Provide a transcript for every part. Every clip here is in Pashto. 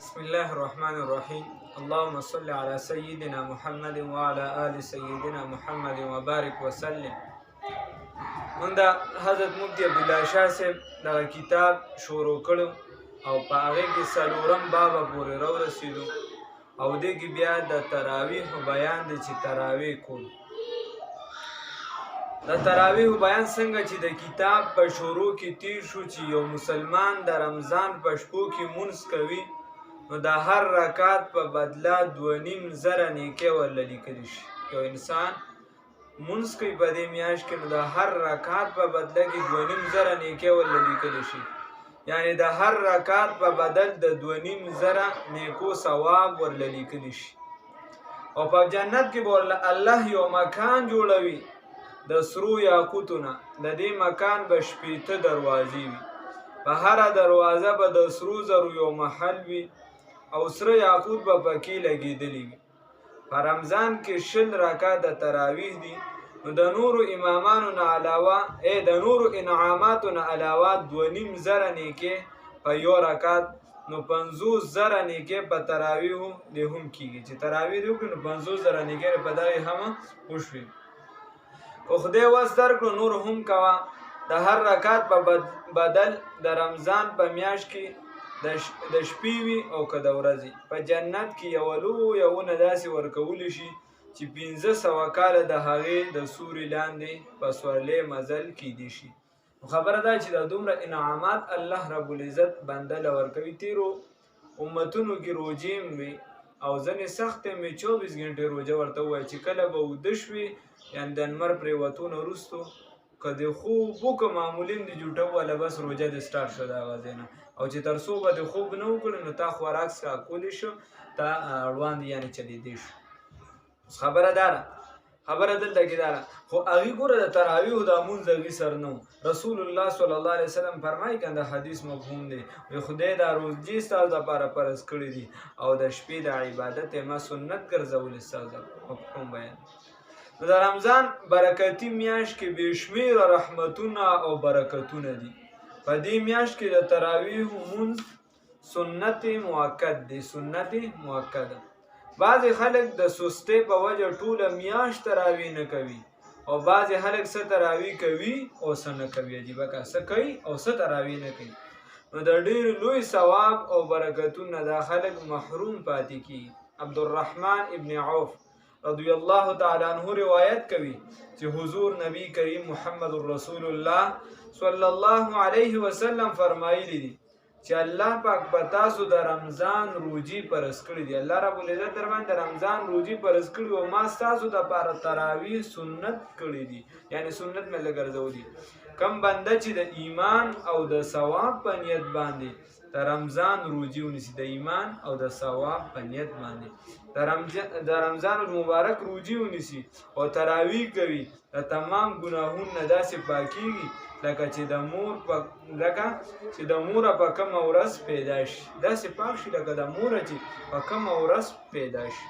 बिस्मिल्लाह रहमान रहीम। अल्लाहुम्मा सल्लि अला सय्यिदिना मुहम्मद व अला आलि सय्यिदिना मुहम्मद व बारिक वसल्लम। من دا حضرت مفتی عبدالله شاه صاحب دغه کتاب شروع کړو او په هغې کې څلورم بابه پورې راورسېدو او دې کې بیا د تراویح بیان دی چې تراویح کول. د تراویح بیان څنګه چې د کتاب په شروع کې تیر شو چې یو مسلمان د رمضان په شپو کې مونځ کوي نو د هر رکعت په بدله 2.5 نیکۍ ورله لیکلی شي. یو انسان مونځ کوي په دې میاشت کې نو د هر رکعت په بدله کې 2.5 نیکۍ ورله لیکلی شي، یعنی د هر رکعت په بدل د 2.5 نیکو ثواب ورله لیکلی شي. او په جنت کې به ورله الله یو مکان جوړوي د سرو یاقوتو نه. د دې مکان به 80 دروازې وي، په هره دروازه به د سرو زرو یو محل وي او سره یاقوت به پکې لګېدلی وي. په رمضان کې 20 رکعت د تراویح دي نو د نورو امامانو نه علاوه د نورو انعاماتو نه علاوه 2.5 نیکۍ په یو رکعت نو 50,000 نیکۍ په تراویحو دې هم کېږي. چې تراویح دې وکړي نو 50,000 نیکۍ په دغې هم وشوي. خو خدای وس درکړو نور هم کوه. د هر رکعت په بدل د رمضان په میاشت کې د شپې وي او که د ورځې په جنت کې یوه لویه ونه داسې ورکولی شي چې 500 کاله د هغې د سوري لاندې په سورلۍ مزل کیدی شي. خبره ده چې دا دومره انعامات الله رب العزت بنده له ورکوي. تیرو امتونو کې روجې وي او ځینې سختې مې 24 غنټې روجه ورته ووایي چې کله به اوده شوي یعنې د لمر پرېوتو نه وروستو که د خوب وکړه معمولي د جوټه والا بس روجه دې سټارټ شو د هغه ځای نه، او چې تر څو به د خوب نه وکړې نو تا خوراک څښاکولی شو، تا روان دي یعنې چلېدی شو. خبره دا ده، خبره دلته کې دا ده. خو هغې ګوره د تراویحو دا مونځ د هغې سر نه و. رسول الله صلی الله علیه وسلم فرمایي که د حدیث مفهوم دی وی خدای دا روزې ستاسو دپاره فرض کړي دي او د شپې د عبادت یې ما سنت ګرځولي ستاسو مفهوم بیان. نو د رمضان برکتي میاشت کې بې شمېره رحمتونه او برکتونه دي. په دې میاشت کې د تراویحو مونځ سنت مؤکد دی، سنت مؤکده. بعضې خلک د سستۍ په وجه ټوله میاشت تراویح نه کوي او بعضې خلک څه تراویح کوي او څه نه کوي. عجیبه که څه کوي او څه تراویح نه کوي. نو د ډېر لوی ثواب او برکتونه دا خلک محروم پاتې کیږي. عبدالرحمن ابن عوف رضی الله تعالی عنہ روایت کوي چې حضور نبی کریم محمد رسول الله صلی الله علیه وسلم فرمایلی دي چې الله پاک په تاسو د رمضان روزي فرض کړي دي. الله رب العزت در باندې د رمضان روزي فرض کړي او ما ستاسو دپاره تراویح سنت کړي دي، یعنی سنت مې لګرځولي. کم بنده چې د ایمان او د ثواب په نیت باندې د رمضان روزي ونیسي، د ایمان او د ثواب په نیت باندې د رمضان المبارک روزي ونیسي او تراویح کوي، د تمام ګناهونو نه داسې پاکیږي لکه چې د موره په کومه ورځ پیدا شي، داسې پاک شي لکه د موره چې په کومه ورځ پیدا شي.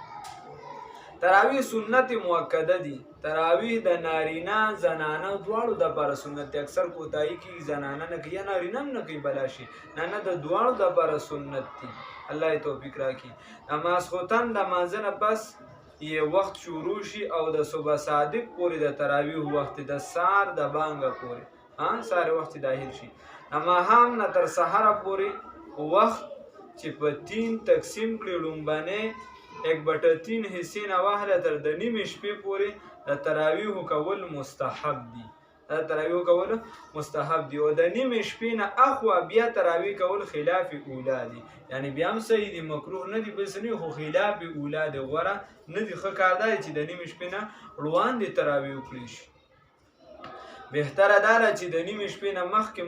تراویح سنت مؤکده دي. تراویح د نارینه زنانه دواړو دپاره سنت دی. اکثر کوتاهي کېږي، زنانه نه کوي یا نارینه هم نه کوي بلا شي، نه د دواړو دپاره سنت دي. الله یې توفیق راکړي. د ماسخوتن د لمانځه نه پس یې وخت شروع شي او د صبح صادق پورې د تراویح وخت د سهار د بانګه پورې سهار وخت داخل شي. د ماښام نه تر سهاره پورې وخت چې په 3 تقسیم کړي، لومبنۍ 1/3 حصې نه واخله تر د نیمې شپې پورې د تراویح کول مستحب دي. دا تراویح کول مستحب دي او د نیمې شپې نه اخوا بیا تراویح کول خلاف اولا دي، یعنی بیا هم صحیح دي، مکروه نه دي، بس نه خو خلاف اولا دی، غوره نه دي. ښه کار دی چې د نیمې شپې نه وړاندې تراویح وکړي شي. بهتره دا ده چې د نیمې شپې نه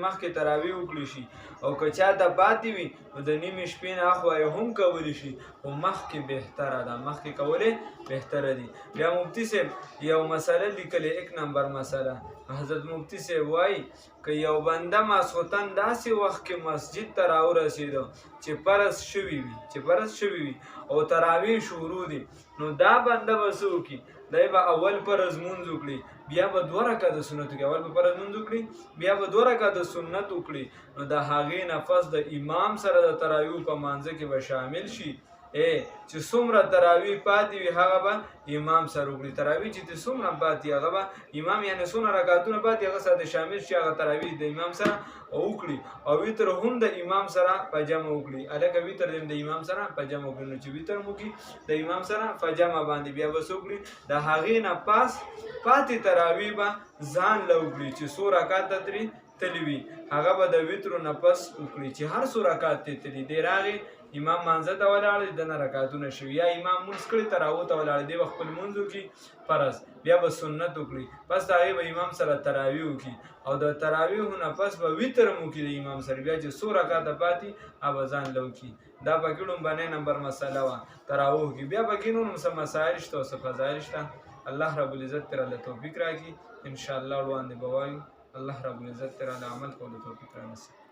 مخکې تراویح وکړي شي او که چاته پاتې وي نو د نیمې شپې نه اخوا یې هم کولی شي، خو مخکې بهتره ده، مخکې کولی بهتره دي. بیا مفتی صاحب یو مسله لیکلې، 1 نمبر مسله. حضرت مفتی صاحب وایي که یو بنده ماسخوتن داسې وخت کې مسجد ته راورسېده چې فرض شوي وي او تراویح شروع دي، نو دا بنده به څه وکړي؟ دی به اول فرض مونځ وکړي بیا به 2 رکعاته سنت وکړي اول به فرض مونځ وکړي بیا به 2 رکعاته سنت وکړي نو د هغې نه پس د امام سره د تراویح په مانځه کې به شامل شي چې څومره تراویح پاتې وي هغه به امام سره وکړي تراویح چې څومره پاتې هغه به امام یعنی څومره رکعتونه پاتې هغه سره شامل شي هغه تراویح د امام سره وکړي او وتر هم د امام سره په جمع وکړي الکه وتر د امام سره په جمع وکړي نو چې وتر مو کې د امام سره په جمع باندې بیا به وکړي د هغې نه پاس پاتې تراویح به ځان له وکړي چې څو رکعاته ترې تللی وي هغه به د وترو نه پس وکړي چې هر څو رکعات ترې تللی دی راغی امام مانځه ته ولاړ دی دنه رکعتونه شوي یا امام مونځ کړي تراویح ته ولاړ دی به خپل مونځ وکړي فرض بیا به سنت وکړي پس د هغې به امام سره تراویح وکړي او د تراویحو نه پس به وتر هم وکړي د امام سره بیا چې څو رکعته پاتې هغه ځان له وکړي دا پکې لومبنۍ نمبر مسله وه تراویح کې بیا پکې نور څه مسایل شته او څه فضایل شته الله رب العزت ترله توفیق راکړي انشاءالله وړاندې به وایو الله رب العزت ترله عمل کولو توفیق رانصیب